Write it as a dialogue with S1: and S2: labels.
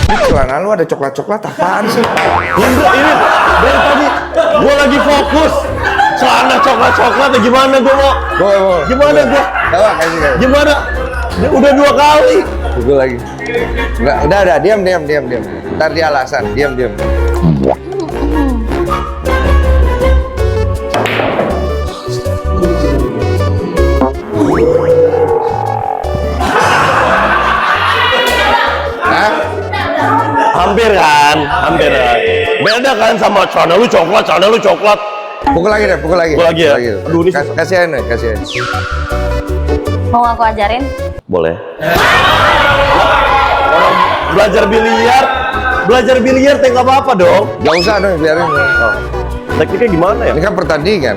S1: Di celana lu ada coklat-coklat apaan sih?
S2: Indra, ini dari tadi gua lagi fokus. Celana coklat-coklat ya gimana gua mau? Gimana gua?
S1: Coba kasih.
S2: Gimana? Udah 2 kali.
S1: Pukul lagi. Enggak, udah, diam. Ntar dia alasan, diam. Hah?
S2: Hampir kan? Beda kan sama celana lu coklat.
S1: Pukul lagi deh, pukul lagi
S2: ya? Aduh, ini
S1: kasihan.
S3: Mau aku ajarin?
S2: boleh. Belajar biliar teh nggak apa-apa dong.
S1: Gak usah dong, biarin.
S2: Tekniknya gimana ya?
S1: Ini kan pertandingan.